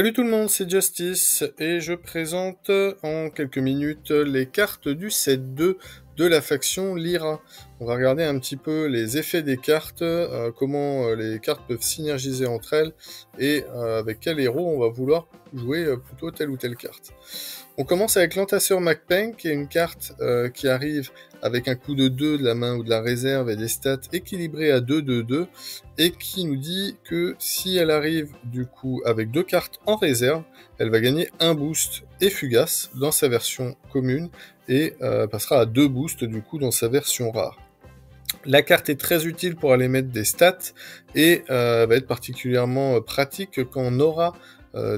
Salut tout le monde, c'est Justice et je présente en quelques minutes les cartes du set 2 de la faction Lyra. On va regarder un petit peu les effets des cartes, comment les cartes peuvent synergiser entre elles et avec quel héros on va vouloir jouer plutôt telle ou telle carte. On commence avec l'Entasseur MacPeng, qui est une carte qui arrive avec un coup de 2 de la main ou de la réserve et des stats équilibrées à 2-2-2, et qui nous dit que si elle arrive du coup avec 2 cartes en réserve, elle va gagner un boost et fugace dans sa version commune, et passera à 2 boosts du coup dans sa version rare. La carte est très utile pour aller mettre des stats, et va être particulièrement pratique quand on aura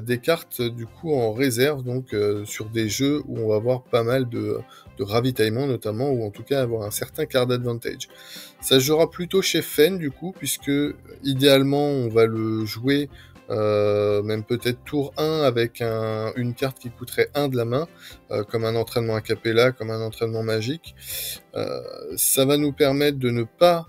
des cartes du coup en réserve, donc sur des jeux où on va avoir pas mal de ravitaillement notamment, ou en tout cas avoir un certain card advantage. Ça se jouera plutôt chez Fen du coup, puisque idéalement on va le jouer même peut-être tour 1 avec une carte qui coûterait 1 de la main, comme un entraînement a cappella, comme un entraînement magique. Ça va nous permettre de ne pas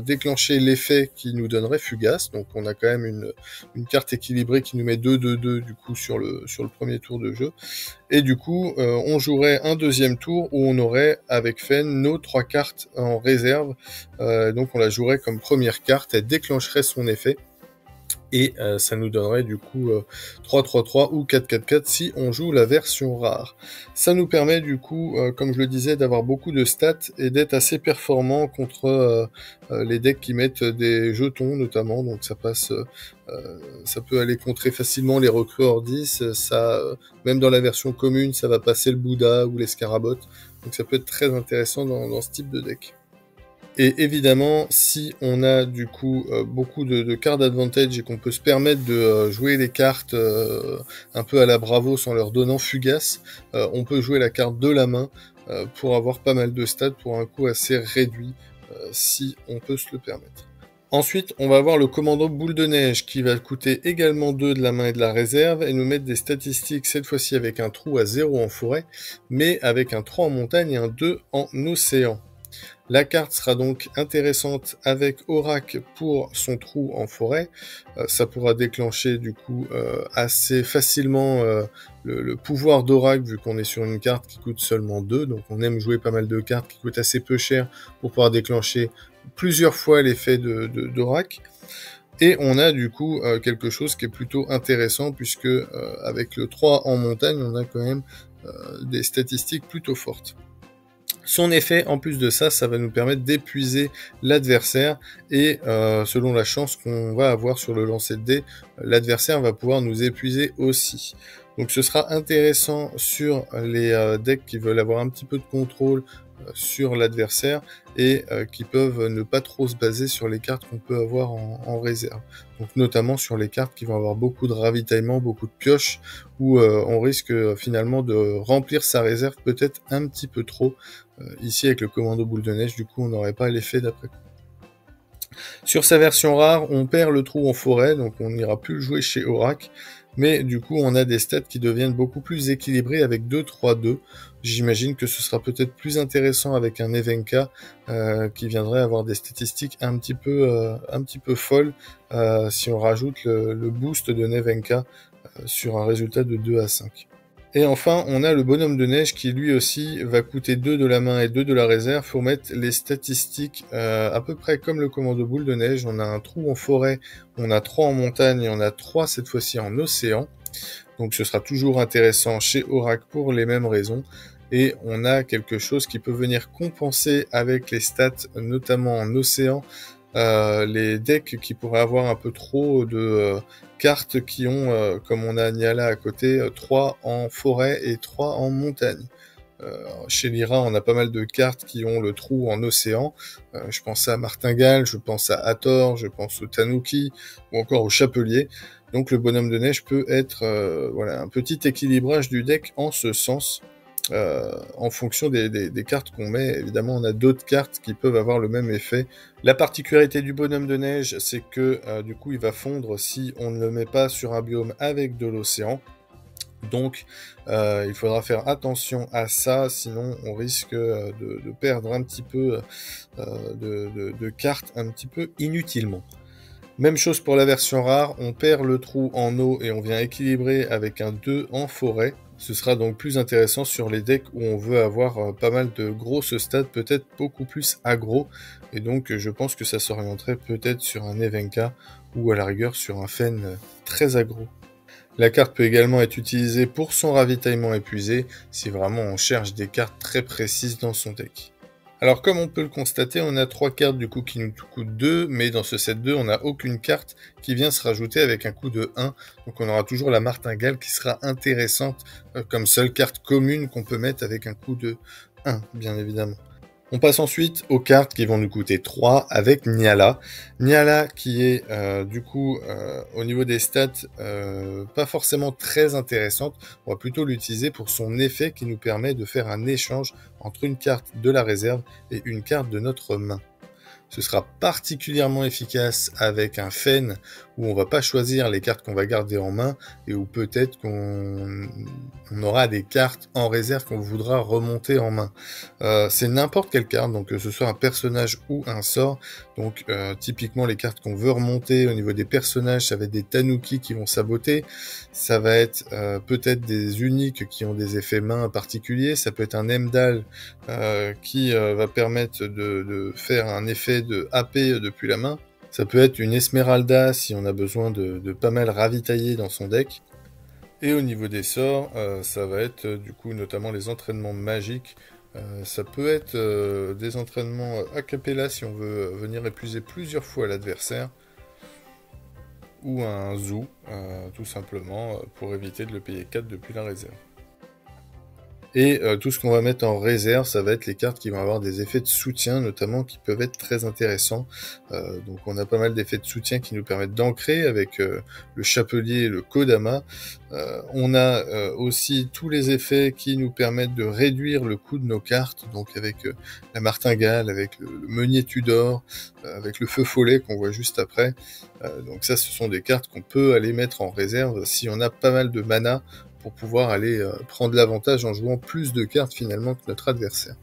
déclencher l'effet qui nous donnerait fugace, donc on a quand même une carte équilibrée qui nous met 2-2-2 du coup sur le premier tour de jeu, et du coup on jouerait un deuxième tour où on aurait avec Fen nos 3 cartes en réserve, donc on la jouerait comme première carte, elle déclencherait son effet, et ça nous donnerait du coup 3-3-3 ou 4-4-4 si on joue la version rare. Ça nous permet du coup, comme je le disais, d'avoir beaucoup de stats et d'être assez performant contre les decks qui mettent des jetons notamment, donc ça passe, ça peut aller contrer facilement les recrues Ordis, ça, même dans la version commune, ça va passer le Bouddha ou les Scarabots, donc ça peut être très intéressant dans ce type de deck. Et évidemment, si on a du coup beaucoup de cartes advantage et qu'on peut se permettre de jouer les cartes un peu à la Bravo sans leur donnant fugace, on peut jouer la carte de la main pour avoir pas mal de stats pour un coût assez réduit, si on peut se le permettre. Ensuite, on va avoir le commando boule de neige qui va coûter également 2 de la main et de la réserve et nous mettre des statistiques, cette fois-ci avec un trou à 0 en forêt, mais avec un 3 en montagne et un 2 en océan. La carte sera donc intéressante avec Aurak pour son trou en forêt. Ça pourra déclencher du coup assez facilement le pouvoir d'Aurak, vu qu'on est sur une carte qui coûte seulement 2. Donc on aime jouer pas mal de cartes qui coûtent assez peu cher pour pouvoir déclencher plusieurs fois l'effet d'Aurak. Et on a du coup quelque chose qui est plutôt intéressant, puisque avec le 3 en montagne, on a quand même des statistiques plutôt fortes. Son effet, en plus de ça, ça va nous permettre d'épuiser l'adversaire, et selon la chance qu'on va avoir sur le lancer de dés, l'adversaire va pouvoir nous épuiser aussi. Donc ce sera intéressant sur les decks qui veulent avoir un petit peu de contrôle sur l'adversaire, et qui peuvent ne pas trop se baser sur les cartes qu'on peut avoir en réserve. Donc notamment sur les cartes qui vont avoir beaucoup de ravitaillement, beaucoup de pioches, où on risque finalement de remplir sa réserve peut-être un petit peu trop. Ici avec le commando boule de neige, du coup on n'aurait pas l'effet d'après coup. Sur sa version rare, on perd le trou en forêt, donc on n'ira plus le jouer chez Aurak, mais du coup on a des stats qui deviennent beaucoup plus équilibrés avec 2-3-2. J'imagine que ce sera peut-être plus intéressant avec un Evenka qui viendrait avoir des statistiques un petit peu folles si on rajoute le boost de Nevenka sur un résultat de 2 à 5. Et enfin, on a le bonhomme de neige qui lui aussi va coûter 2 de la main et 2 de la réserve. Faut mettre les statistiques à peu près comme le commando boule de neige. On a un trou en forêt, on a 3 en montagne et on a 3 cette fois-ci en océan. Donc ce sera toujours intéressant chez Aurak pour les mêmes raisons. Et on a quelque chose qui peut venir compenser avec les stats, notamment en océan, les decks qui pourraient avoir un peu trop de cartes qui ont, comme on a Niala à côté, 3 en forêt et 3 en montagne. Chez Lyra, on a pas mal de cartes qui ont le trou en océan. Je pense à Martingale, je pense à Hathor, je pense au Tanuki, ou encore au Chapelier. Donc le bonhomme de neige peut être voilà, un petit équilibrage du deck en ce sens. En fonction des cartes qu'on met. Évidemment, on a d'autres cartes qui peuvent avoir le même effet. La particularité du bonhomme de neige, c'est que du coup, il va fondre si on ne le met pas sur un biome avec de l'océan. Donc, il faudra faire attention à ça, sinon on risque de perdre un petit peu de cartes un petit peu inutilement. Même chose pour la version rare, on perd le trou en eau et on vient équilibrer avec un 2 en forêt. Ce sera donc plus intéressant sur les decks où on veut avoir pas mal de grosses stats, peut-être beaucoup plus aggro. Et donc je pense que ça s'orienterait peut-être sur un Evenka ou à la rigueur sur un Fen très aggro. La carte peut également être utilisée pour son ravitaillement épuisé, si vraiment on cherche des cartes très précises dans son deck. Alors comme on peut le constater, on a 3 cartes du coup qui nous coûtent 2, mais dans ce set 2, on n'a aucune carte qui vient se rajouter avec un coût de 1. Donc on aura toujours la martingale qui sera intéressante comme seule carte commune qu'on peut mettre avec un coût de 1, bien évidemment. On passe ensuite aux cartes qui vont nous coûter 3 avec Nyala. Nyala qui est du coup au niveau des stats pas forcément très intéressante. On va plutôt l'utiliser pour son effet qui nous permet de faire un échange entre une carte de la réserve et une carte de notre main. Ce sera particulièrement efficace avec un Fen où on va pas choisir les cartes qu'on va garder en main et où peut-être qu'on aura des cartes en réserve qu'on voudra remonter en main. C'est n'importe quelle carte, donc que ce soit un personnage ou un sort. Donc typiquement les cartes qu'on veut remonter au niveau des personnages, ça va être des Tanuki qui vont saboter, ça va être peut-être des uniques qui ont des effets main particuliers, ça peut être un Emdal qui va permettre de faire un effet de AP depuis la main. Ça peut être une Esmeralda si on a besoin de pas mal ravitailler dans son deck. Et au niveau des sorts, ça va être du coup notamment les entraînements magiques. Ça peut être des entraînements a cappella si on veut venir épuiser plusieurs fois l'adversaire. Ou un zoo, tout simplement, pour éviter de le payer 4 depuis la réserve. Et tout ce qu'on va mettre en réserve, ça va être les cartes qui vont avoir des effets de soutien, notamment, qui peuvent être très intéressants. Donc on a pas mal d'effets de soutien qui nous permettent d'ancrer avec le Chapelier et le Kodama. On a aussi tous les effets qui nous permettent de réduire le coût de nos cartes, donc avec la Martingale, avec le Meunier Tudor, avec le Feu Follet qu'on voit juste après. Donc ça, ce sont des cartes qu'on peut aller mettre en réserve si on a pas mal de mana, pour pouvoir aller prendre l'avantage en jouant plus de cartes finalement que notre adversaire.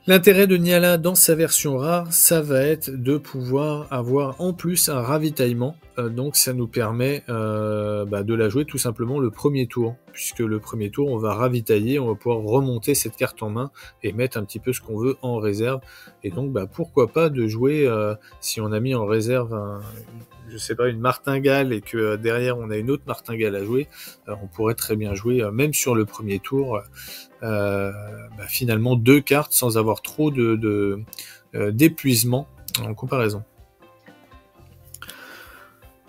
L'intérêt de Nyala dans sa version rare, ça va être de pouvoir avoir en plus un ravitaillement. Donc ça nous permet de la jouer tout simplement le premier tour. Puisque le premier tour, on va ravitailler, on va pouvoir remonter cette carte en main et mettre un petit peu ce qu'on veut en réserve. Et donc pourquoi pas de jouer, si on a mis en réserve je sais pas, une martingale et que derrière on a une autre martingale à jouer, on pourrait très bien jouer, même sur le premier tour, finalement 2 cartes sans avoir trop d'épuisement en comparaison.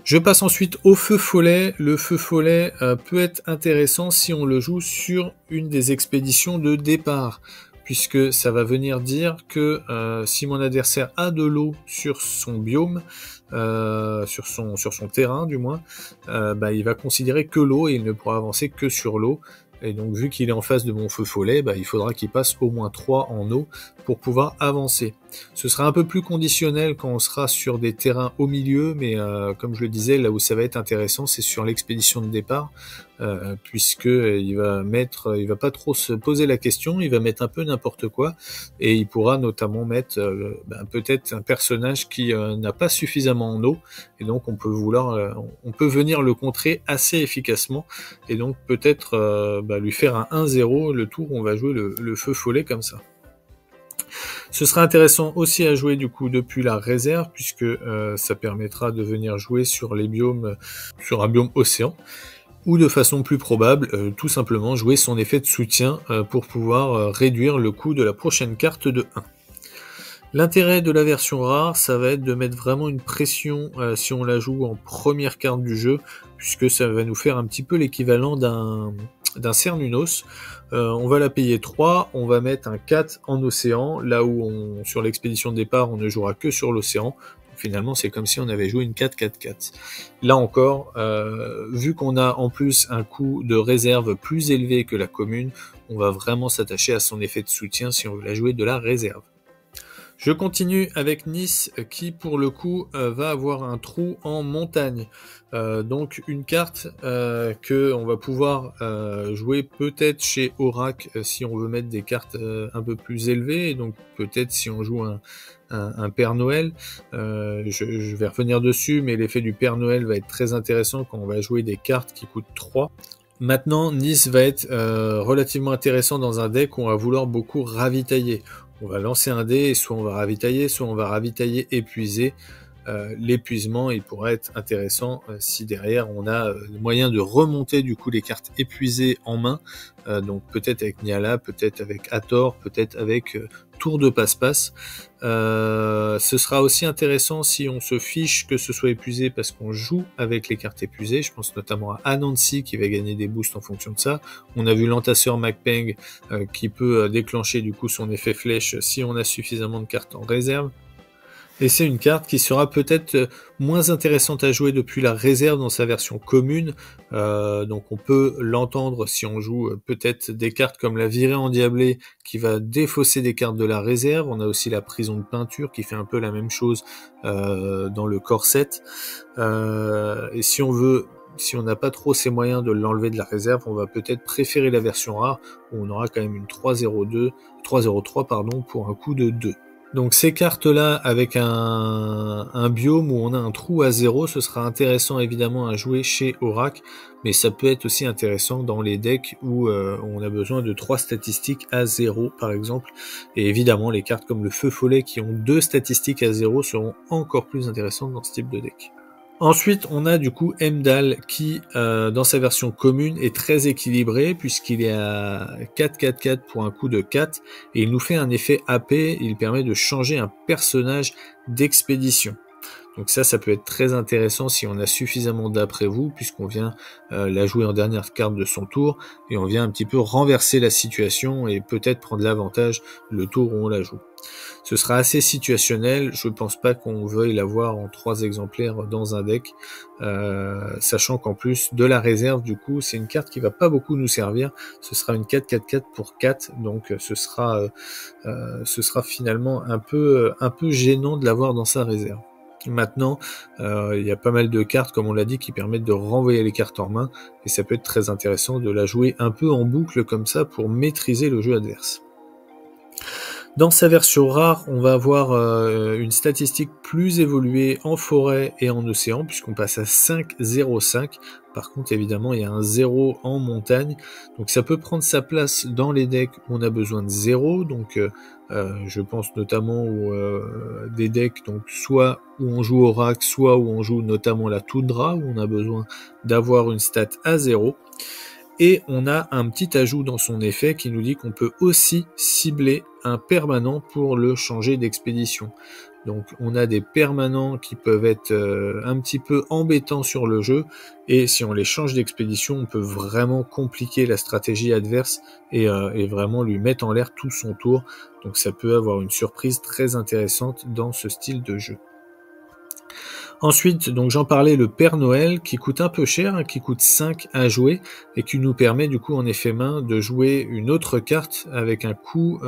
Je passe ensuite au Feu Follet. Le Feu Follet peut être intéressant si on le joue sur une des expéditions de départ, puisque ça va venir dire que si mon adversaire a de l'eau sur son biome, sur son terrain du moins, il va considérer que l'eau et il ne pourra avancer que sur l'eau. Et donc vu qu'il est en face de mon Feu Follet, il faudra qu'il passe au moins 3 en eau pour pouvoir avancer. Ce sera un peu plus conditionnel quand on sera sur des terrains au milieu, mais comme je le disais, là où ça va être intéressant, c'est sur l'expédition de départ, puisque il va pas trop se poser la question, il va mettre un peu n'importe quoi, et il pourra notamment mettre peut-être un personnage qui n'a pas suffisamment en eau, et donc on peut venir le contrer assez efficacement, et donc peut-être lui faire un 1-0 le tour où on va jouer le Feu Follet comme ça. Ce sera intéressant aussi à jouer du coup depuis la réserve, puisque ça permettra de venir jouer sur les biomes, sur un biome océan, ou de façon plus probable, tout simplement jouer son effet de soutien pour pouvoir réduire le coût de la prochaine carte de 1. L'intérêt de la version rare, ça va être de mettre vraiment une pression si on la joue en première carte du jeu, puisque ça va nous faire un petit peu l'équivalent d'un Cernunnos. On va la payer 3, on va mettre un 4 en océan, là où sur l'expédition de départ, on ne jouera que sur l'océan. Finalement, c'est comme si on avait joué une 4-4-4. Là encore, vu qu'on a en plus un coût de réserve plus élevé que la commune, on va vraiment s'attacher à son effet de soutien si on veut la jouer de la réserve. Je continue avec Nice qui pour le coup va avoir un trou en montagne. Donc une carte que on va pouvoir jouer peut-être chez Aurak si on veut mettre des cartes un peu plus élevées. Et donc peut-être si on joue un Père Noël. Je vais revenir dessus, mais l'effet du Père Noël va être très intéressant quand on va jouer des cartes qui coûtent 3. Maintenant, Nice va être relativement intéressant dans un deck où on va vouloir beaucoup ravitailler. On va lancer un dé, et soit on va ravitailler épuisé. L'épuisement, il pourrait être intéressant si derrière on a le moyen de remonter du coup les cartes épuisées en main. Donc peut-être avec Niala, peut-être avec Hathor, peut-être avec Tour de Passe-Passe. Ce sera aussi intéressant si on se fiche que ce soit épuisé parce qu'on joue avec les cartes épuisées. Je pense notamment à Anansi qui va gagner des boosts en fonction de ça. On a vu l'entasseur Macpeng qui peut déclencher du coup son effet flèche si on a suffisamment de cartes en réserve. Et c'est une carte qui sera peut-être moins intéressante à jouer depuis la réserve dans sa version commune. Donc on peut l'entendre si on joue peut-être des cartes comme la virée endiablée qui va défausser des cartes de la réserve. On a aussi la prison de peinture qui fait un peu la même chose dans le corset. Et si on n'a pas trop ces moyens de l'enlever de la réserve, on va peut-être préférer la version rare où on aura quand même une 3-0-3 pour un coût de 2. Donc ces cartes-là, avec un biome où on a un trou à 0, ce sera intéressant évidemment à jouer chez Aurak, mais ça peut être aussi intéressant dans les decks où on a besoin de 3 statistiques à 0 par exemple. Et évidemment les cartes comme le Feu Follet qui ont 2 statistiques à 0 seront encore plus intéressantes dans ce type de deck. Ensuite, on a du coup Heimdall qui, dans sa version commune, est très équilibré puisqu'il est à 4-4-4 pour un coût de 4 et il nous fait un effet AP, il permet de changer un personnage d'expédition. Donc ça peut être très intéressant si on a suffisamment d'après-vous puisqu'on vient la jouer en dernière carte de son tour et on vient un petit peu renverser la situation et peut-être prendre l'avantage le tour où on la joue. Ce sera assez situationnel, je pense pas qu'on veuille l'avoir en 3 exemplaires dans un deck, sachant qu'en plus de la réserve du coup c'est une carte qui va pas beaucoup nous servir, ce sera une 4-4-4 pour 4, donc ce sera finalement un peu gênant de l'avoir dans sa réserve. Maintenant, il y a pas mal de cartes, comme on l'a dit, qui permettent de renvoyer les cartes en main, et ça peut être très intéressant de la jouer un peu en boucle comme ça pour maîtriser le jeu adverse. Dans sa version rare, on va avoir une statistique plus évoluée en forêt et en océan, puisqu'on passe à 5-0-5. Par contre, évidemment, il y a un 0 en montagne. Donc ça peut prendre sa place dans les decks où on a besoin de 0. Donc je pense notamment aux des decks donc soit où on joue Aurak, soit où on joue notamment la Toundra, où on a besoin d'avoir une stat à 0. Et on a un petit ajout dans son effet qui nous dit qu'on peut aussi cibler un permanent pour le changer d'expédition. Donc on a des permanents qui peuvent être un petit peu embêtants sur le jeu, et si on les change d'expédition, on peut vraiment compliquer la stratégie adverse et vraiment lui mettre en l'air tout son tour. Donc ça peut avoir une surprise très intéressante dans ce style de jeu. Ensuite, donc j'en parlais, le Père Noël qui coûte un peu cher, qui coûte 5 à jouer et qui nous permet du coup en effet main de jouer une autre carte avec un coût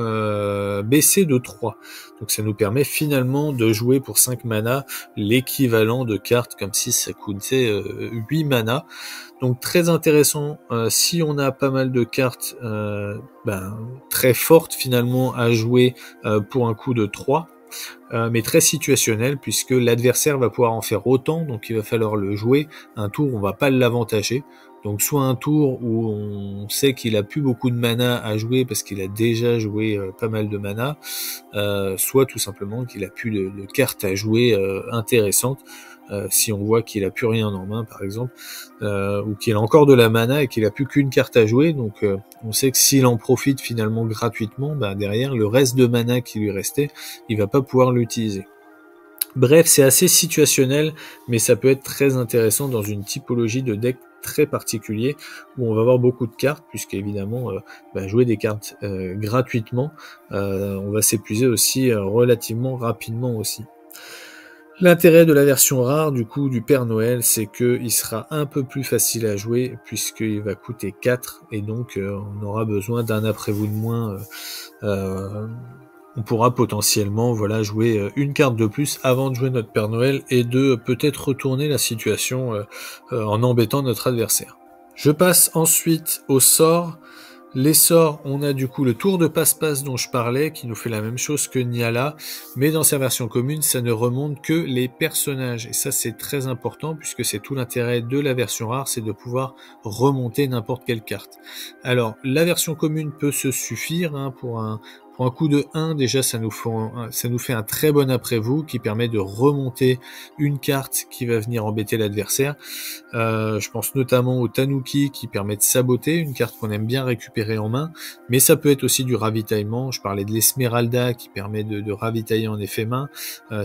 baissé de 3. Donc ça nous permet finalement de jouer pour 5 mana l'équivalent de cartes comme si ça coûtait 8 mana. Donc très intéressant si on a pas mal de cartes très fortes finalement à jouer pour un coût de 3. Mais très situationnel puisque l'adversaire va pouvoir en faire autant, donc il va falloir le jouer un tour, on va pas l'avantager, donc soit un tour où on sait qu'il a plus beaucoup de mana à jouer parce qu'il a déjà joué pas mal de mana, soit tout simplement qu'il a plus de cartes à jouer intéressantes, si on voit qu'il a plus rien en main par exemple, ou qu'il a encore de la mana et qu'il a plus qu'une carte à jouer, donc on sait que s'il en profite finalement gratuitement, derrière le reste de mana qui lui restait, il va pas pouvoir l'utiliser. Bref, c'est assez situationnel, mais ça peut être très intéressant dans une typologie de deck très particulier où on va avoir beaucoup de cartes, puisque évidemment jouer des cartes gratuitement, on va s'épuiser aussi relativement rapidement aussi. L'intérêt de la version rare du coup du Père Noël, c'est qu'il sera un peu plus facile à jouer puisqu'il va coûter 4 et donc on aura besoin d'un après-vous de moins on pourra potentiellement voilà, jouer une carte de plus avant de jouer notre Père Noël et de peut-être retourner la situation en embêtant notre adversaire. Je passe ensuite aux sorts. Les sorts, on a du coup le tour de passe-passe dont je parlais, qui nous fait la même chose que Niala, mais dans sa version commune, ça ne remonte que les personnages. Et ça, c'est très important, puisque c'est tout l'intérêt de la version rare, c'est de pouvoir remonter n'importe quelle carte. Alors, la version commune peut se suffire pour un coup de 1, déjà, ça nous fait un très bon après-vous, qui permet de remonter une carte qui va venir embêter l'adversaire. Je pense notamment au Tanuki qui permet de saboter, une carte qu'on aime bien récupérer en main, mais ça peut être aussi du ravitaillement. Je parlais de l'Esmeralda qui permet de ravitailler en effet main,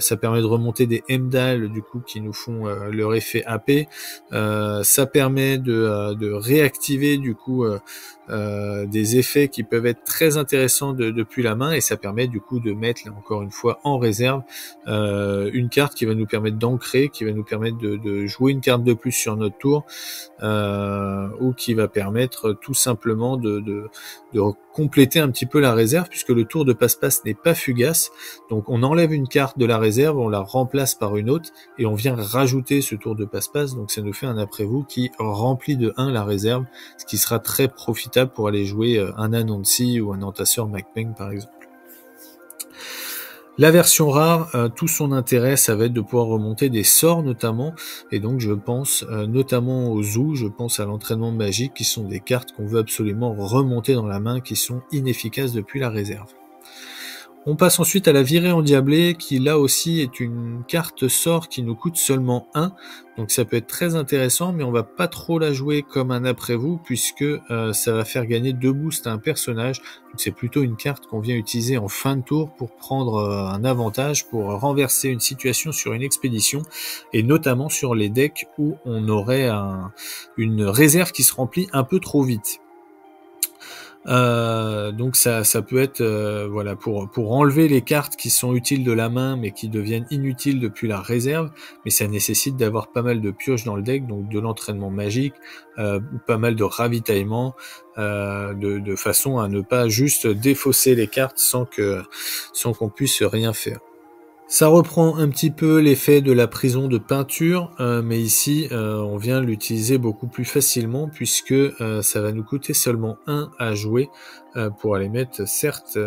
ça permet de remonter des Heimdall du coup qui nous font leur effet AP, ça permet de réactiver du coup des effets qui peuvent être très intéressants depuis la main, et ça permet du coup de mettre là encore une fois en réserve une carte qui va nous permettre d'ancrer, qui va nous permettre de jouer une carte de plus sur notre tour, ou qui va permettre tout simplement de compléter un petit peu la réserve, puisque le tour de passe-passe n'est pas fugace. Donc on enlève une carte de la réserve, on la remplace par une autre, et on vient rajouter ce tour de passe-passe. Donc ça nous fait un après-vous qui remplit de 1 la réserve, ce qui sera très profitable pour aller jouer un Anansi ou un entasseur Macbeng par exemple. La version rare, tout son intérêt, ça va être de pouvoir remonter des sorts notamment, et donc je pense notamment aux Zou, je pense à l'entraînement magique, qui sont des cartes qu'on veut absolument remonter dans la main, qui sont inefficaces depuis la réserve. On passe ensuite à la virée endiablée, qui là aussi est une carte sort qui nous coûte seulement 1, donc ça peut être très intéressant, mais on va pas trop la jouer comme un après-vous, puisque ça va faire gagner 2 boosts à un personnage, donc c'est plutôt une carte qu'on vient utiliser en fin de tour pour prendre un avantage, pour renverser une situation sur une expédition, et notamment sur les decks où on aurait une réserve qui se remplit un peu trop vite. Donc ça peut être voilà pour enlever les cartes qui sont utiles de la main mais qui deviennent inutiles depuis la réserve, mais ça nécessite d'avoir pas mal de pioches dans le deck, donc de l'entraînement magique, pas mal de ravitaillement, de façon à ne pas juste défausser les cartes sans qu'on puisse rien faire. Ça reprend un petit peu l'effet de la prison de peinture, mais ici on vient l'utiliser beaucoup plus facilement, puisque ça va nous coûter seulement 1 à jouer pour aller mettre certes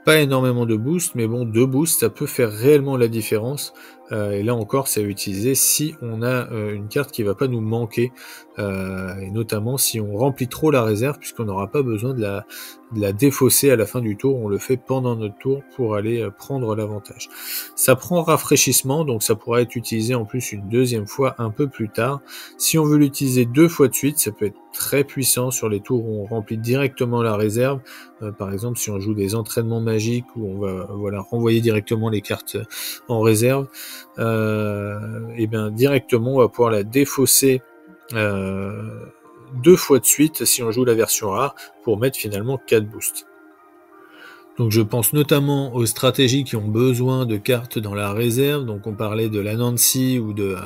pas énormément de boost, mais bon, 2 boosts ça peut faire réellement la différence, et là encore c'est à utiliser si on a une carte qui va pas nous manquer, et notamment si on remplit trop la réserve, puisqu'on n'aura pas besoin de la défausser à la fin du tour, on le fait pendant notre tour pour aller prendre l'avantage. Ça prend rafraîchissement, donc ça pourra être utilisé en plus une deuxième fois un peu plus tard. Si on veut l'utiliser 2 fois de suite, ça peut être très puissant sur les tours où on remplit directement la réserve, par exemple si on joue des entraînements magiques où on va renvoyer directement les cartes en réserve, et bien directement on va pouvoir la défausser 2 fois de suite si on joue la version rare, pour mettre finalement 4 boosts. Donc je pense notamment aux stratégies qui ont besoin de cartes dans la réserve, donc on parlait de l'Anansi ou de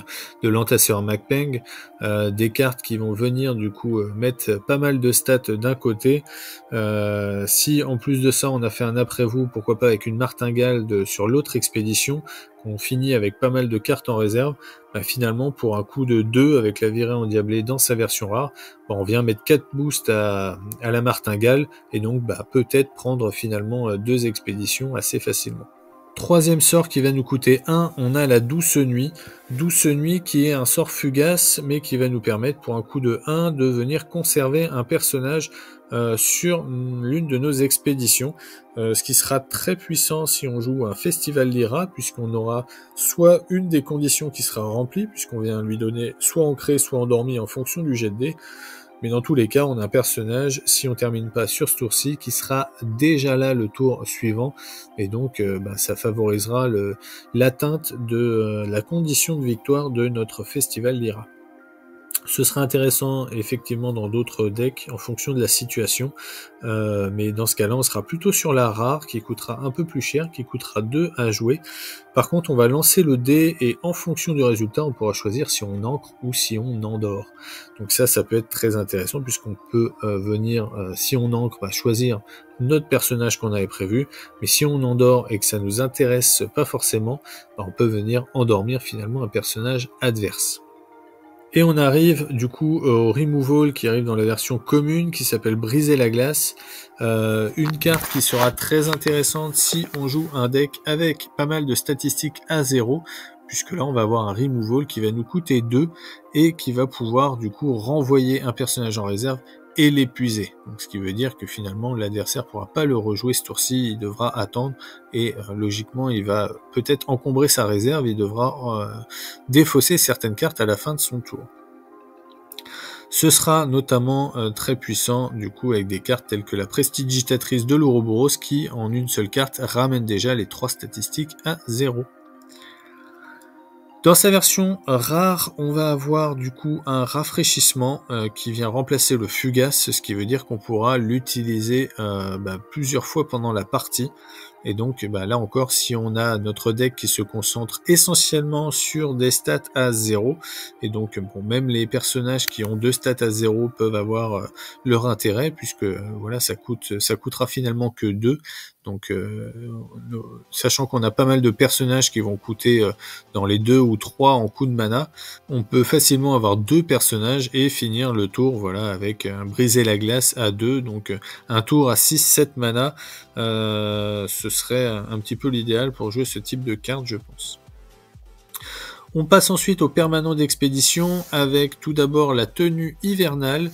l'entasseur Macbeng, des cartes qui vont venir du coup mettre pas mal de stats d'un côté. Si en plus de ça on a fait un après-vous, pourquoi pas avec une martingale sur l'autre expédition, qu'on finit avec pas mal de cartes en réserve, finalement pour un coup de 2 avec la virée endiablée dans sa version rare, on vient mettre 4 boosts à la martingale, et donc peut-être prendre finalement 2 expéditions assez facilement. Troisième sort qui va nous coûter 1, on a la Douce Nuit. Douce Nuit qui est un sort fugace, mais qui va nous permettre pour un coup de 1 de venir conserver un personnage sur l'une de nos expéditions, ce qui sera très puissant si on joue un Festival Lyra, puisqu'on aura soit une des conditions qui sera remplie, puisqu'on vient lui donner soit ancré, soit endormi en fonction du jet de dés. Mais dans tous les cas, on a un personnage, si on termine pas sur ce tour-ci, qui sera déjà là le tour suivant, et donc ça favorisera l'atteinte de la condition de victoire de notre Festival Lyra. Ce sera intéressant effectivement dans d'autres decks en fonction de la situation, mais dans ce cas-là on sera plutôt sur la rare qui coûtera un peu plus cher, qui coûtera 2 à jouer. Par contre on va lancer le dé et en fonction du résultat on pourra choisir si on ancre ou si on endort. Donc ça peut être très intéressant puisqu'on peut venir, si on ancre, choisir notre personnage qu'on avait prévu, mais si on endort et que ça nous intéresse pas forcément, on peut venir endormir finalement un personnage adverse. Et on arrive du coup au removal qui arrive dans la version commune qui s'appelle Briser la glace. Une carte qui sera très intéressante si on joue un deck avec pas mal de statistiques à 0, puisque là on va avoir un removal qui va nous coûter 2 et qui va pouvoir du coup renvoyer un personnage en réserve et l'épuiser. Donc ce qui veut dire que finalement l'adversaire pourra pas le rejouer ce tour-ci, il devra attendre et logiquement il va peut-être encombrer sa réserve, il devra défausser certaines cartes à la fin de son tour. Ce sera notamment très puissant du coup avec des cartes telles que la Prestidigitatrice de l'Ouroboros qui en une seule carte ramène déjà les 3 statistiques à 0. Dans sa version rare, on va avoir du coup un rafraîchissement qui vient remplacer le fugace, ce qui veut dire qu'on pourra l'utiliser plusieurs fois pendant la partie. Et donc là encore, si on a notre deck qui se concentre essentiellement sur des stats à 0, et donc même les personnages qui ont 2 stats à 0 peuvent avoir leur intérêt, puisque voilà, ça coûtera finalement que 2. Donc sachant qu'on a pas mal de personnages qui vont coûter dans les 2 ou 3 en coup de mana, on peut facilement avoir 2 personnages et finir le tour voilà avec un Briser la glace à 2, donc un tour à 6-7 mana, ce serait un petit peu l'idéal pour jouer ce type de carte, je pense. On passe ensuite au permanent d'expédition avec tout d'abord la tenue hivernale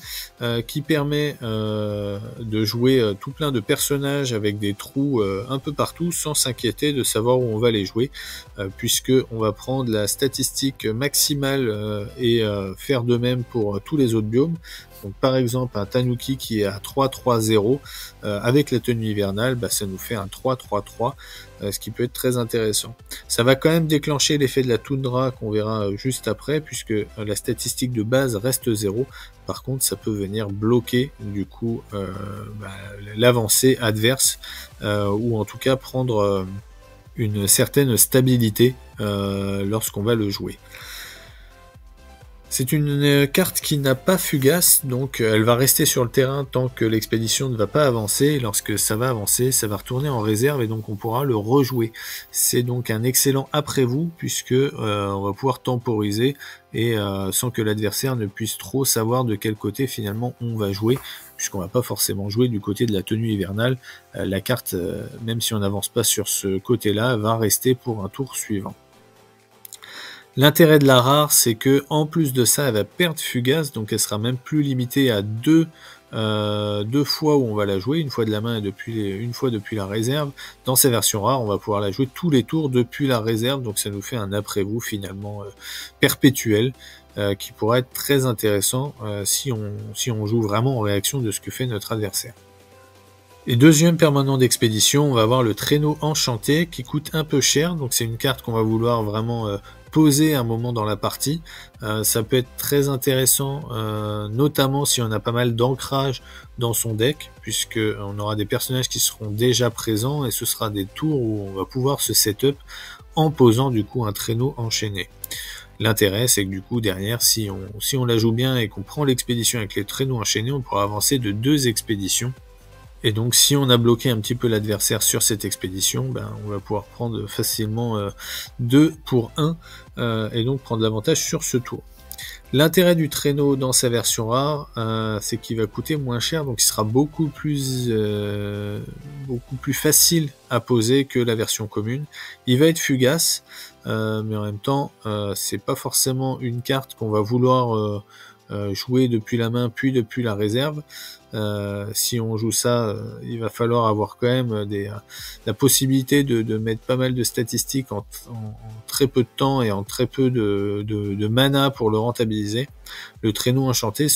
qui permet de jouer tout plein de personnages avec des trous un peu partout sans s'inquiéter de savoir où on va les jouer, puisque on va prendre la statistique maximale et faire de même pour tous les autres biomes. Donc par exemple un Tanuki qui est à 3-3-0 avec la tenue hivernale, ça nous fait un 3-3-3, ce qui peut être très intéressant. Ça va quand même déclencher l'effet de la toundra qu'on verra juste après, puisque la statistique de base reste 0. Par contre ça peut venir bloquer du coup l'avancée adverse, ou en tout cas prendre une certaine stabilité lorsqu'on va le jouer. C'est une carte qui n'a pas fugace, donc elle va rester sur le terrain tant que l'expédition ne va pas avancer. Et lorsque ça va avancer, ça va retourner en réserve et donc on pourra le rejouer. C'est donc un excellent après vous, puisque on va pouvoir temporiser et sans que l'adversaire ne puisse trop savoir de quel côté finalement on va jouer, puisqu'on va pas forcément jouer du côté de la tenue hivernale. La carte, même si on n'avance pas sur ce côté-là, va rester pour un tour suivant. L'intérêt de la rare, c'est que en plus de ça, elle va perdre fugace, donc elle sera même plus limitée à deux fois où on va la jouer, une fois de la main et une fois depuis la réserve. Dans sa version rare, on va pouvoir la jouer tous les tours depuis la réserve, donc ça nous fait un après-vous finalement perpétuel, qui pourra être très intéressant si on joue vraiment en réaction de ce que fait notre adversaire. Et deuxième permanent d'expédition, on va avoir le traîneau enchanté qui coûte un peu cher, donc c'est une carte qu'on va vouloir vraiment poser un moment dans la partie. Ça peut être très intéressant, notamment si on a pas mal d'ancrage dans son deck, puisque on aura des personnages qui seront déjà présents et ce sera des tours où on va pouvoir se setup en posant du coup un traîneau enchaîné. L'intérêt, c'est que du coup derrière, si on la joue bien et qu'on prend l'expédition avec les traîneaux enchaînés, on pourra avancer de 2 expéditions. Et donc si on a bloqué un petit peu l'adversaire sur cette expédition, on va pouvoir prendre facilement 2 pour 1 et donc prendre l'avantage sur ce tour. L'intérêt du traîneau dans sa version rare, c'est qu'il va coûter moins cher, donc il sera beaucoup plus facile à poser que la version commune. Il va être fugace, mais en même temps, c'est pas forcément une carte qu'on va vouloir jouer depuis la main puis depuis la réserve. Si on joue ça, il va falloir avoir quand même la possibilité de mettre pas mal de statistiques en très peu de temps et en très peu de mana pour le rentabiliser. Le traîneau enchanté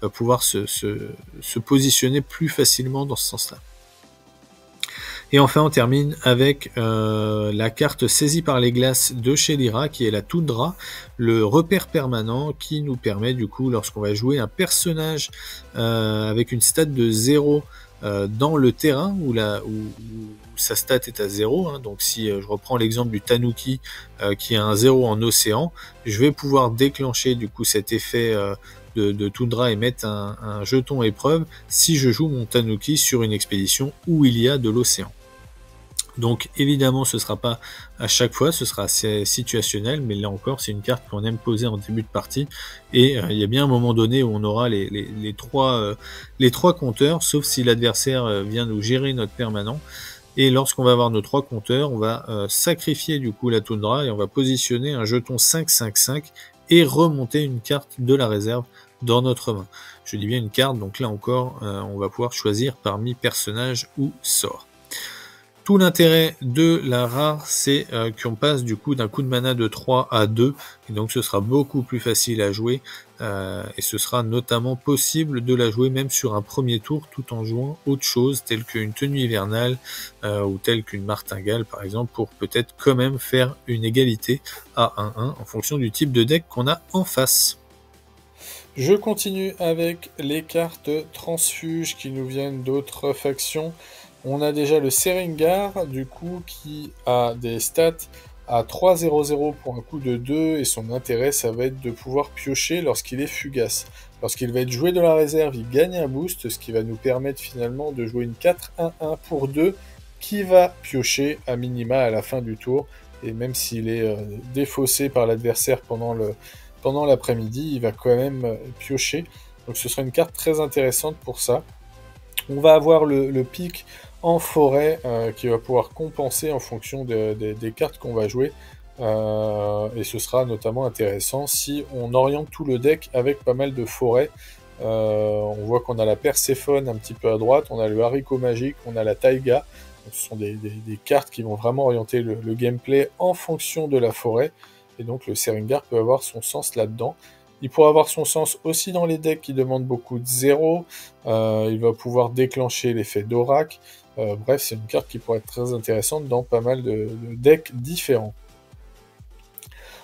va pouvoir se positionner plus facilement dans ce sens-là. Et enfin, on termine avec la carte saisie par les glaces de chez Lyra, qui est la Toundra, le repère permanent qui nous permet, du coup, lorsqu'on va jouer un personnage avec une stat de 0 dans le terrain où sa stat est à 0, hein. Donc si je reprends l'exemple du Tanuki qui a un 0 en océan, je vais pouvoir déclencher du coup cet effet de Toundra et mettre un jeton épreuve si je joue mon Tanuki sur une expédition où il y a de l'océan. Donc évidemment ce sera pas à chaque fois, ce sera assez situationnel, mais là encore c'est une carte qu'on aime poser en début de partie, et il y a bien un moment donné où on aura les trois compteurs, sauf si l'adversaire vient nous gérer notre permanent. Et lorsqu'on va avoir nos 3 compteurs, on va sacrifier du coup la Toundra et on va positionner un jeton 5-5-5 et remonter une carte de la réserve dans notre main. Je dis bien une carte, donc là encore, on va pouvoir choisir parmi personnages ou sorts. Tout l'intérêt de la rare, c'est qu'on passe du coup d'un coup de mana de 3 à 2, et donc ce sera beaucoup plus facile à jouer, et ce sera notamment possible de la jouer même sur un premier tour, tout en jouant autre chose, telle qu'une tenue hivernale, ou telle qu'une martingale par exemple, pour peut-être quand même faire une égalité à 1-1, en fonction du type de deck qu'on a en face. Je continue avec les cartes transfuges qui nous viennent d'autres factions. On a déjà le Seringar, du coup, qui a des stats à 3-0-0 pour un coût de 2, et son intérêt, ça va être de pouvoir piocher lorsqu'il est fugace. Lorsqu'il va être joué de la réserve, il gagne un boost, ce qui va nous permettre finalement de jouer une 4-1-1 pour 2, qui va piocher à minima à la fin du tour, et même s'il est défaussé par l'adversaire pendant l'après-midi, il va quand même piocher. Donc ce sera une carte très intéressante pour ça. On va avoir le pic en forêt qui va pouvoir compenser en fonction des cartes qu'on va jouer. Et ce sera notamment intéressant si on oriente tout le deck avec pas mal de forêts. On voit qu'on a la Perséphone un petit peu à droite, on a le haricot magique, on a la taïga. Donc, ce sont des cartes qui vont vraiment orienter le gameplay en fonction de la forêt. Et donc le Seringar peut avoir son sens là-dedans. Il pourra avoir son sens aussi dans les decks qui demandent beaucoup de 0. Il va pouvoir déclencher l'effet d'Oracle. Bref, c'est une carte qui pourrait être très intéressante dans pas mal de decks différents.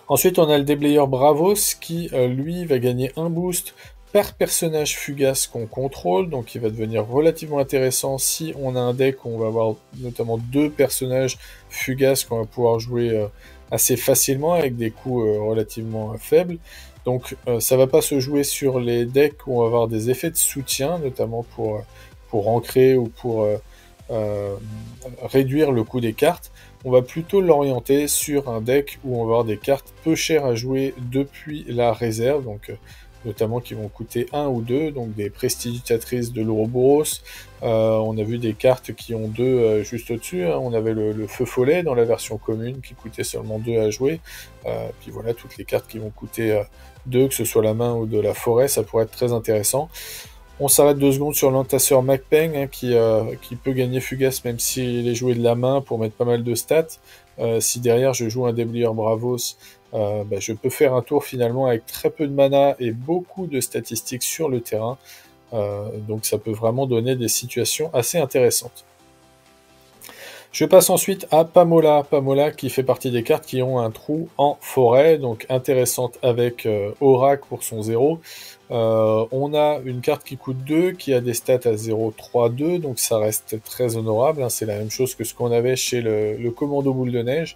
Ensuite, on a le déblayeur Bravos qui, lui, va gagner un boost par personnage fugace qu'on contrôle. Donc il va devenir relativement intéressant si on a un deck où on va avoir notamment 2 personnages fugaces qu'on va pouvoir jouer assez facilement avec des coûts relativement faibles. Donc ça va pas se jouer sur les decks où on va avoir des effets de soutien, notamment pour ancrer ou pour réduire le coût des cartes. On va plutôt l'orienter sur un deck où on va avoir des cartes peu chères à jouer depuis la réserve, donc notamment qui vont coûter 1 ou 2, donc des prestidigitatrices de l'Ouroboros. On a vu des cartes qui ont 2 juste au-dessus, hein. On avait le feu follet dans la version commune qui coûtait seulement 2 à jouer. Puis voilà, toutes les cartes qui vont coûter 2, que ce soit la main ou de la forêt, ça pourrait être très intéressant. On s'arrête 2 secondes sur l'entasseur Macpeng, hein, qui peut gagner fugace même s'il est joué de la main pour mettre pas mal de stats. Si derrière je joue un déblayeur Bravos, je peux faire un tour finalement avec très peu de mana et beaucoup de statistiques sur le terrain. Donc ça peut vraiment donner des situations assez intéressantes. Je passe ensuite à Pamola. Pamola qui fait partie des cartes qui ont un trou en forêt, donc intéressante avec Oracle pour son 0. On a une carte qui coûte 2, qui a des stats à 0, 3, 2, donc ça reste très honorable, hein. C'est la même chose que ce qu'on avait chez le commando boule de neige.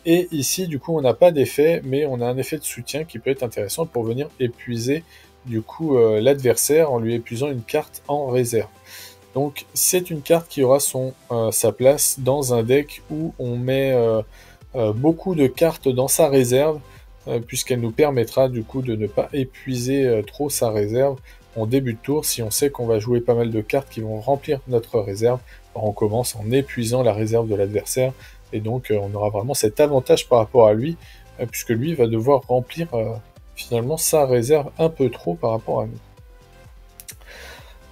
Et ici, du coup, on n'a pas d'effet, mais on a un effet de soutien qui peut être intéressant pour venir épuiser, du coup, l'adversaire en lui épuisant une carte en réserve. Donc, c'est une carte qui aura sa place dans un deck où on met beaucoup de cartes dans sa réserve, puisqu'elle nous permettra, du coup, de ne pas épuiser trop sa réserve en début de tour. Si on sait qu'on va jouer pas mal de cartes qui vont remplir notre réserve, on commence en épuisant la réserve de l'adversaire. Et donc, on aura vraiment cet avantage par rapport à lui, puisque lui va devoir remplir finalement sa réserve un peu trop par rapport à nous.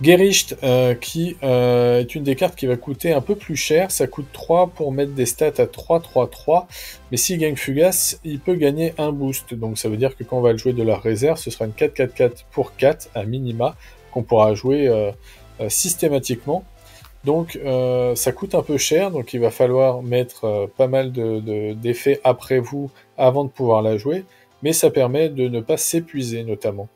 Gericht, qui est une des cartes qui va coûter un peu plus cher. Ça coûte 3 pour mettre des stats à 3-3-3. Mais s'il gagne fugace, il peut gagner un boost. Donc ça veut dire que quand on va le jouer de la réserve, ce sera une 4-4-4 pour 4 à minima, qu'on pourra jouer systématiquement. Donc ça coûte un peu cher, donc il va falloir mettre pas mal d'effets après vous avant de pouvoir la jouer, mais ça permet de ne pas s'épuiser notamment.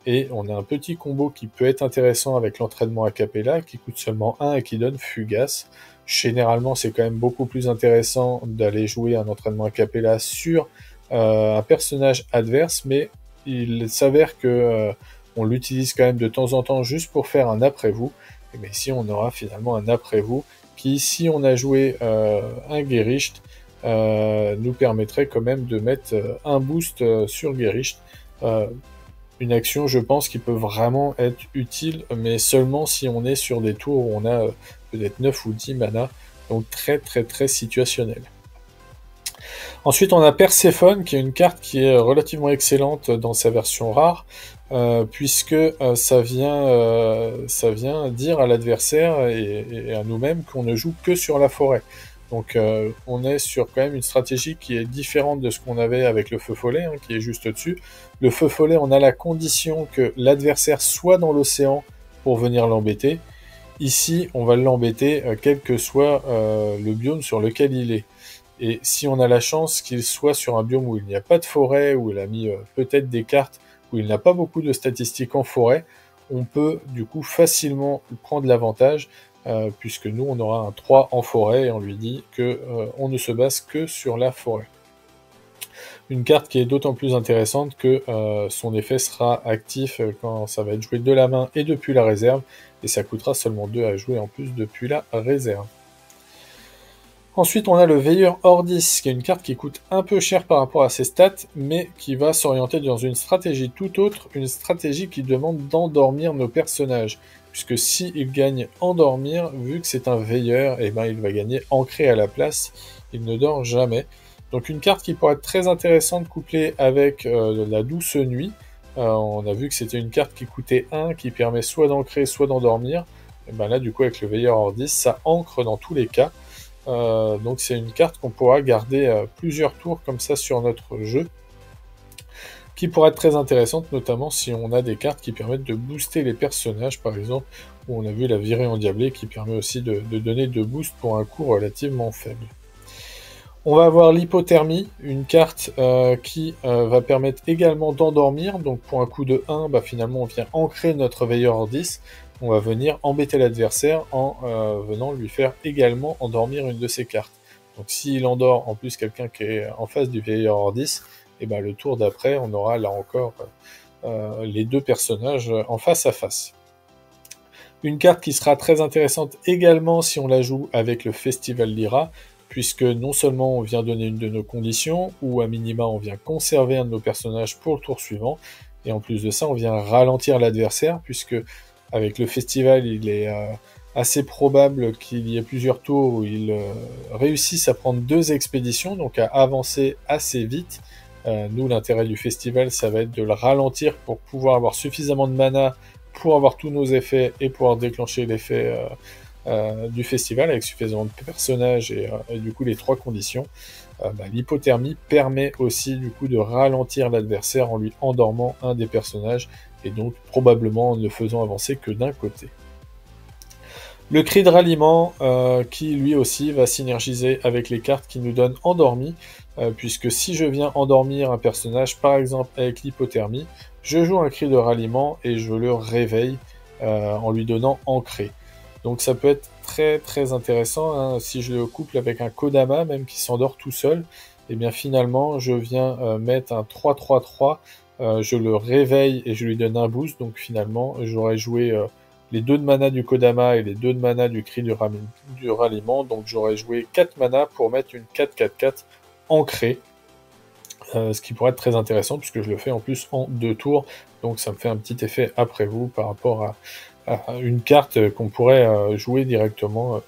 Et on a un petit combo qui peut être intéressant avec l'entraînement a cappella, qui coûte seulement 1 et qui donne Fugace. Généralement, c'est quand même beaucoup plus intéressant d'aller jouer un entraînement a cappella sur un personnage adverse, mais il s'avère que on l'utilise quand même de temps en temps juste pour faire un après-vous. Mais ici, on aura finalement un après-vous qui, si on a joué un Gericht, nous permettrait quand même de mettre un boost sur Gericht. Une action, je pense, qui peut vraiment être utile, mais seulement si on est sur des tours où on a peut-être 9 ou 10 mana, donc très très très situationnel. Ensuite, on a Perséphone, qui est une carte qui est relativement excellente dans sa version rare, puisque ça vient dire à l'adversaire et à nous-mêmes qu'on ne joue que sur la forêt. Donc on est sur quand même une stratégie qui est différente de ce qu'on avait avec le feu follet, hein, qui est juste au-dessus. Le feu follet, on a la condition que l'adversaire soit dans l'océan pour venir l'embêter. Ici, on va l'embêter quel que soit le biome sur lequel il est. Et si on a la chance qu'il soit sur un biome où il n'y a pas de forêt, où il a mis peut-être des cartes, où il n'a pas beaucoup de statistiques en forêt, on peut du coup facilement prendre l'avantage, puisque nous on aura un 3 en forêt et on lui dit que on ne se base que sur la forêt. Une carte qui est d'autant plus intéressante que son effet sera actif quand ça va être joué de la main et depuis la réserve, et ça coûtera seulement 2 à jouer en plus depuis la réserve. Ensuite, on a le Veilleur Ordis, qui est une carte qui coûte un peu cher par rapport à ses stats, mais qui va s'orienter dans une stratégie tout autre, une stratégie qui demande d'endormir nos personnages. Puisque s'il gagne endormir, vu que c'est un veilleur, eh ben, il va gagner ancré à la place, il ne dort jamais. Donc une carte qui pourrait être très intéressante couplée avec la douce nuit. On a vu que c'était une carte qui coûtait 1, qui permet soit d'ancrer, soit d'endormir. Et ben là, du coup, avec le Veilleur Ordis, ça ancre dans tous les cas. Donc c'est une carte qu'on pourra garder plusieurs tours comme ça sur notre jeu, qui pourra être très intéressante, notamment si on a des cartes qui permettent de booster les personnages, par exemple, où on a vu la virée endiablée qui permet aussi de donner 2 boosts pour un coût relativement faible. On va avoir l'hypothermie, une carte qui va permettre également d'endormir, donc pour un coût de 1, bah, finalement on vient ancrer notre Veilleur Ordis, on va venir embêter l'adversaire en venant lui faire également endormir une de ses cartes. Donc s'il endort en plus quelqu'un qui est en face du Veilleur Ordis, et ben le tour d'après, on aura là encore les 2 personnages en face à face. Une carte qui sera très intéressante également si on la joue avec le Festival Lyra, puisque non seulement on vient donner une de nos conditions, ou à minima on vient conserver un de nos personnages pour le tour suivant, et en plus de ça on vient ralentir l'adversaire, puisque avec le festival il est assez probable qu'il y ait plusieurs tours où il réussisse à prendre 2 expéditions, donc à avancer assez vite. Nous l'intérêt du festival ça va être de le ralentir pour pouvoir avoir suffisamment de mana pour avoir tous nos effets et pouvoir déclencher l'effet du festival avec suffisamment de personnages et du coup les 3 conditions. L'hypothermie permet aussi du coup de ralentir l'adversaire en lui endormant un des personnages et donc probablement en ne faisant avancer que d'un côté. Le cri de ralliement qui lui aussi va synergiser avec les cartes qui nous donnent endormi, puisque si je viens endormir un personnage par exemple avec l'hypothermie, je joue un cri de ralliement et je le réveille en lui donnant ancré. Donc ça peut être très très intéressant, hein, si je le couple avec un Kodama, même qui s'endort tout seul, et bien finalement je viens mettre un 3-3-3, je le réveille et je lui donne un boost, donc finalement j'aurais joué les 2 de mana du Kodama et les 2 de mana du cri du ralliement, donc j'aurais joué 4 mana pour mettre une 4-4-4 ancrée, ce qui pourrait être très intéressant puisque je le fais en plus en 2 tours, donc ça me fait un petit effet après vous par rapport à une carte qu'on pourrait jouer directement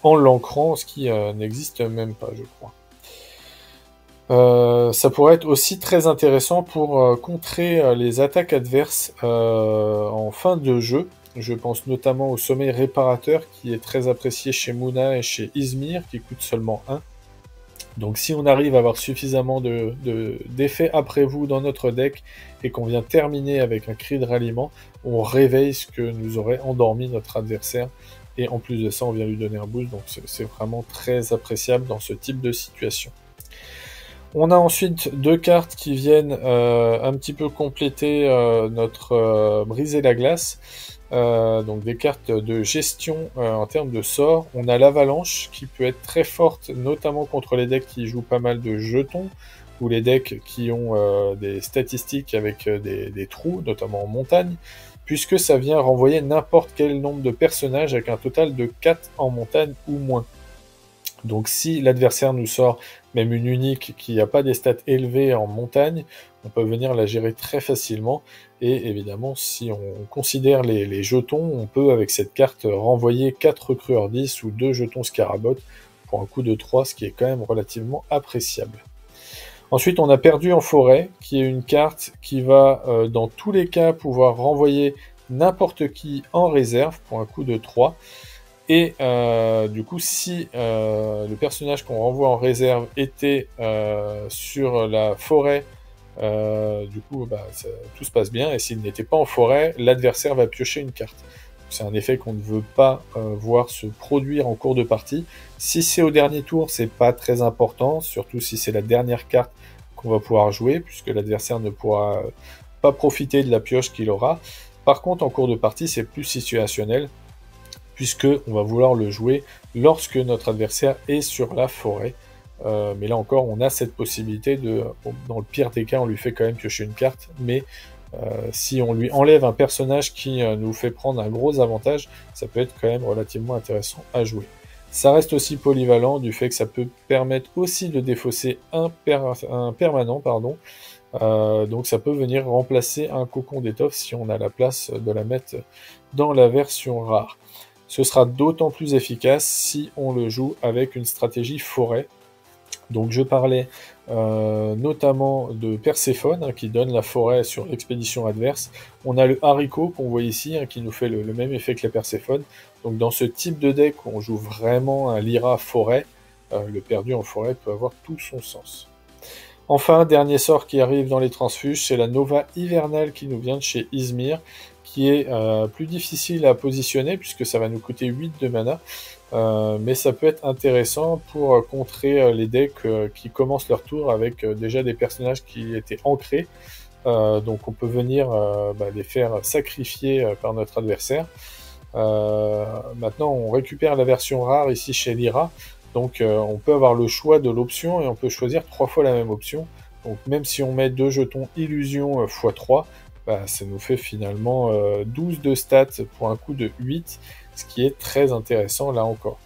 en l'ancrant, ce qui n'existe même pas, je crois. Ça pourrait être aussi très intéressant pour contrer les attaques adverses en fin de jeu. Je pense notamment au sommeil réparateur qui est très apprécié chez Muna et chez Izmir, qui coûte seulement 1. Donc si on arrive à avoir suffisamment d'effets après vous dans notre deck et qu'on vient terminer avec un cri de ralliement, on réveille ce que nous aurait endormi notre adversaire. Et en plus de ça, on vient lui donner un boost, donc c'est vraiment très appréciable dans ce type de situation. On a ensuite deux cartes qui viennent un petit peu compléter notre briser la glace. Donc des cartes de gestion en termes de sorts. On a l'avalanche qui peut être très forte, notamment contre les decks qui jouent pas mal de jetons, ou les decks qui ont des statistiques avec des trous, notamment en montagne, puisque ça vient renvoyer n'importe quel nombre de personnages avec un total de 4 en montagne ou moins. Donc si l'adversaire nous sort même une unique qui n'a pas des stats élevées en montagne, on peut venir la gérer très facilement. Et évidemment, si on considère les jetons, on peut avec cette carte renvoyer 4 recrueurs 10 ou 2 jetons Scarabot pour un coût de 3, ce qui est quand même relativement appréciable. Ensuite, on a perdu en forêt, qui est une carte qui va dans tous les cas pouvoir renvoyer n'importe qui en réserve pour un coût de 3. Et du coup, si le personnage qu'on renvoie en réserve était sur la forêt, du coup, tout se passe bien. Et s'il n'était pas en forêt, l'adversaire va piocher une carte. C'est un effet qu'on ne veut pas voir se produire en cours de partie. Si c'est au dernier tour, c'est pas très important, surtout si c'est la dernière carte qu'on va pouvoir jouer, puisque l'adversaire ne pourra pas profiter de la pioche qu'il aura. Par contre, en cours de partie, c'est plus situationnel, puisqu'on va vouloir le jouer lorsque notre adversaire est sur la forêt. Mais là encore, on a cette possibilité dans le pire des cas, on lui fait quand même piocher une carte, mais si on lui enlève un personnage qui nous fait prendre un gros avantage, ça peut être quand même relativement intéressant à jouer. Ça reste aussi polyvalent du fait que ça peut permettre aussi de défausser un permanent, donc ça peut venir remplacer un cocon d'étoffe si on a la place de la mettre dans la version rare. Ce sera d'autant plus efficace si on le joue avec une stratégie forêt. Donc je parlais notamment de Perséphone qui donne la forêt sur l'expédition adverse. On a le haricot qu'on voit ici qui nous fait le même effet que la Perséphone. Donc dans ce type de deck où on joue vraiment un Lyra forêt, le perdu en forêt peut avoir tout son sens. Enfin, dernier sort qui arrive dans les transfuges, c'est la Nova hivernale qui nous vient de chez Izmir, qui est plus difficile à positionner puisque ça va nous coûter 8 de mana, mais ça peut être intéressant pour contrer les decks qui commencent leur tour avec déjà des personnages qui étaient ancrés, donc on peut venir les faire sacrifier par notre adversaire. Maintenant on récupère la version rare ici chez Lyra, donc on peut avoir le choix de l'option et on peut choisir 3 fois la même option. Donc même si on met 2 jetons illusion x3, ça nous fait finalement 12 de stats pour un coût de 8, ce qui est très intéressant là encore.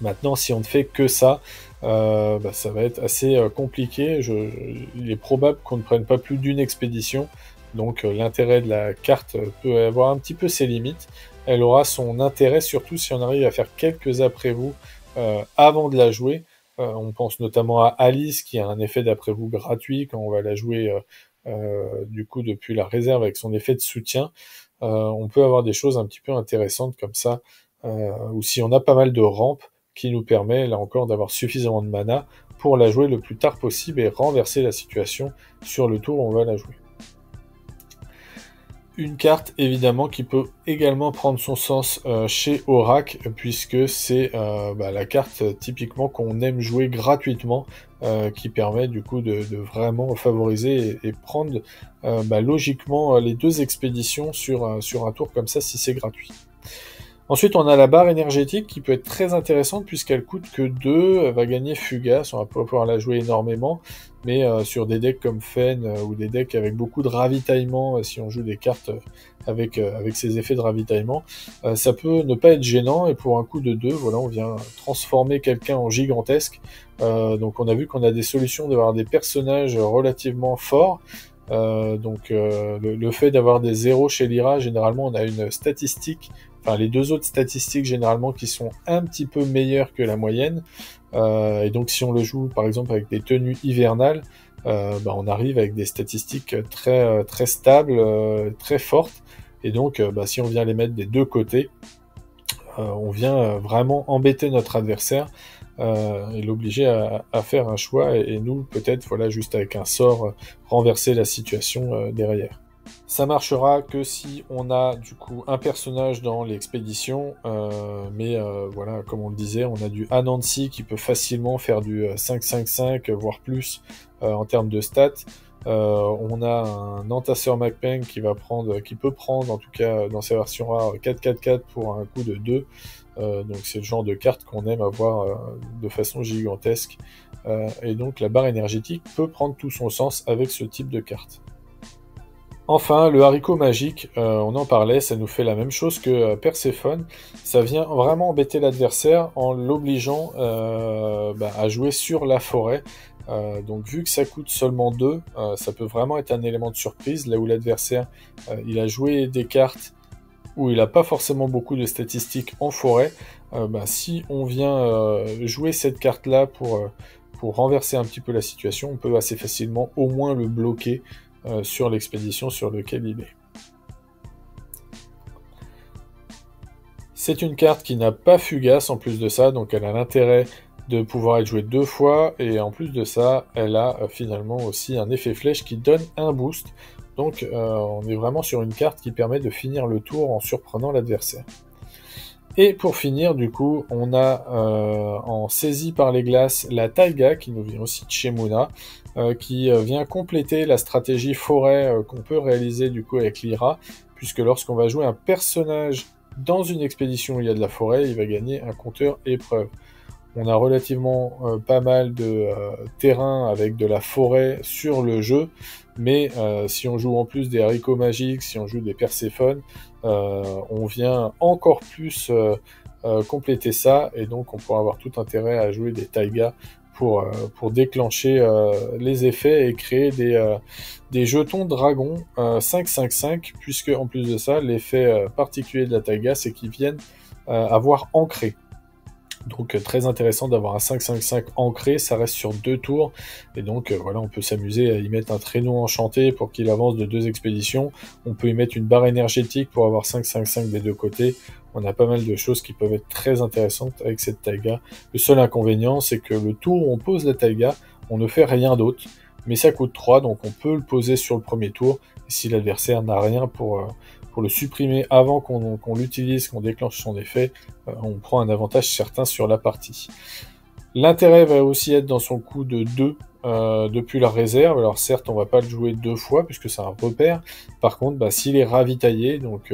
Maintenant, si on ne fait que ça, ça va être assez compliqué. Il est probable qu'on ne prenne pas plus d'une expédition, donc l'intérêt de la carte peut avoir un petit peu ses limites. Elle aura son intérêt surtout si on arrive à faire quelques après-vous avant de la jouer. On pense notamment à Alice qui a un effet d'après-vous gratuit quand on va la jouer du coup depuis la réserve avec son effet de soutien. On peut avoir des choses un petit peu intéressantes comme ça, ou si on a pas mal de rampes qui nous permet là encore d'avoir suffisamment de mana pour la jouer le plus tard possible et renverser la situation sur le tour où on va la jouer. Une carte évidemment qui peut également prendre son sens chez Aurak, puisque c'est la carte typiquement qu'on aime jouer gratuitement, qui permet du coup de vraiment favoriser et prendre logiquement les 2 expéditions sur un tour comme ça si c'est gratuit. Ensuite, on a la barre énergétique qui peut être très intéressante puisqu'elle coûte que 2, elle va gagner Fugace, on va pas pouvoir la jouer énormément, mais sur des decks comme Fen ou des decks avec beaucoup de ravitaillement, si on joue des cartes avec ces effets de ravitaillement, ça peut ne pas être gênant, et pour un coût de 2, voilà, on vient transformer quelqu'un en gigantesque. Donc on a vu qu'on a des solutions d'avoir des personnages relativement forts. Le fait d'avoir des 0 chez Lyra, généralement on a une statistique, enfin les 2 autres statistiques généralement qui sont un petit peu meilleures que la moyenne, et donc si on le joue par exemple avec des tenues hivernales, on arrive avec des statistiques très, très stables, très fortes, et donc si on vient les mettre des 2 côtés, on vient vraiment embêter notre adversaire et l'obliger à faire un choix, et nous, peut-être, voilà, juste avec un sort, renverser la situation derrière. Ça marchera que si on a du coup un personnage dans l'expédition, mais voilà, comme on le disait, on a du Anansi qui peut facilement faire du 5-5-5, voire plus en termes de stats. On a un Entasseur Macpeng qui peut prendre, en tout cas dans sa version rare, 4-4-4 pour un coût de 2. Donc c'est le genre de carte qu'on aime avoir de façon gigantesque. Et donc la barre énergétique peut prendre tout son sens avec ce type de carte. Enfin, le haricot magique, on en parlait, ça nous fait la même chose que Perséphone. Ça vient vraiment embêter l'adversaire en l'obligeant à jouer sur la forêt. Donc vu que ça coûte seulement 2, ça peut vraiment être un élément de surprise, là où l'adversaire il a joué des cartes où il n'a pas forcément beaucoup de statistiques en forêt. Si on vient jouer cette carte-là pour renverser un petit peu la situation, on peut assez facilement au moins le bloquer sur l'expédition sur laquelle il est. C'est une carte qui n'a pas fugace en plus de ça, donc elle a l'intérêt de pouvoir être jouée 2 fois, et en plus de ça, elle a finalement aussi un effet flèche qui donne un boost. Donc on est vraiment sur une carte qui permet de finir le tour en surprenant l'adversaire. Et pour finir, du coup, on a en saisie par les glaces la Taiga, qui nous vient aussi de chez Muna, qui vient compléter la stratégie forêt qu'on peut réaliser du coup avec Lyra, puisque lorsqu'on va jouer un personnage dans une expédition où il y a de la forêt, il va gagner un compteur épreuve. On a relativement pas mal de terrain avec de la forêt sur le jeu, mais si on joue en plus des haricots magiques, si on joue des Perséphones, on vient encore plus compléter ça, et donc on pourra avoir tout intérêt à jouer des taigas pour déclencher les effets et créer des jetons dragons 5-5-5, puisque en plus de ça, l'effet particulier de la taiga, c'est qu'ils viennent avoir ancré. Donc très intéressant d'avoir un 5-5-5 ancré, ça reste sur 2 tours, et donc voilà, on peut s'amuser à y mettre un traîneau enchanté pour qu'il avance de 2 expéditions, on peut y mettre une barre énergétique pour avoir 5-5-5 des 2 côtés, on a pas mal de choses qui peuvent être très intéressantes avec cette taiga. Le seul inconvénient, c'est que le tour où on pose la taiga, on ne fait rien d'autre, mais ça coûte 3, donc on peut le poser sur le premier tour, et si l'adversaire n'a rien pour le supprimer avant qu'on l'utilise, qu'on déclenche son effet, on prend un avantage certain sur la partie. L'intérêt va aussi être dans son coût de 2 depuis la réserve. Alors certes, on va pas le jouer 2 fois puisque c'est un repère. Par contre, s'il est ravitaillé, donc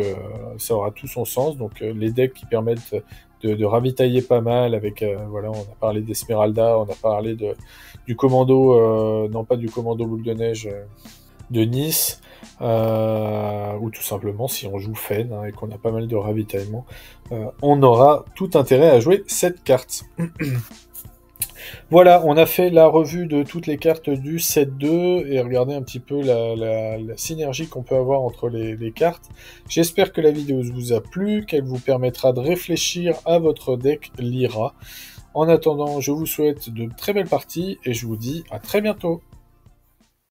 ça aura tout son sens. Donc les decks qui permettent de ravitailler pas mal avec, voilà, on a parlé d'Esmeralda, on a parlé du commando, non pas du commando boule de neige de Nice, ou tout simplement si on joue Fen et qu'on a pas mal de ravitaillement, on aura tout intérêt à jouer cette carte. Voilà, on a fait la revue de toutes les cartes du set 2 et regardez un petit peu la synergie qu'on peut avoir entre les cartes. J'espère que la vidéo vous a plu, qu'elle vous permettra de réfléchir à votre deck Lyra. En attendant, je vous souhaite de très belles parties et je vous dis à très bientôt.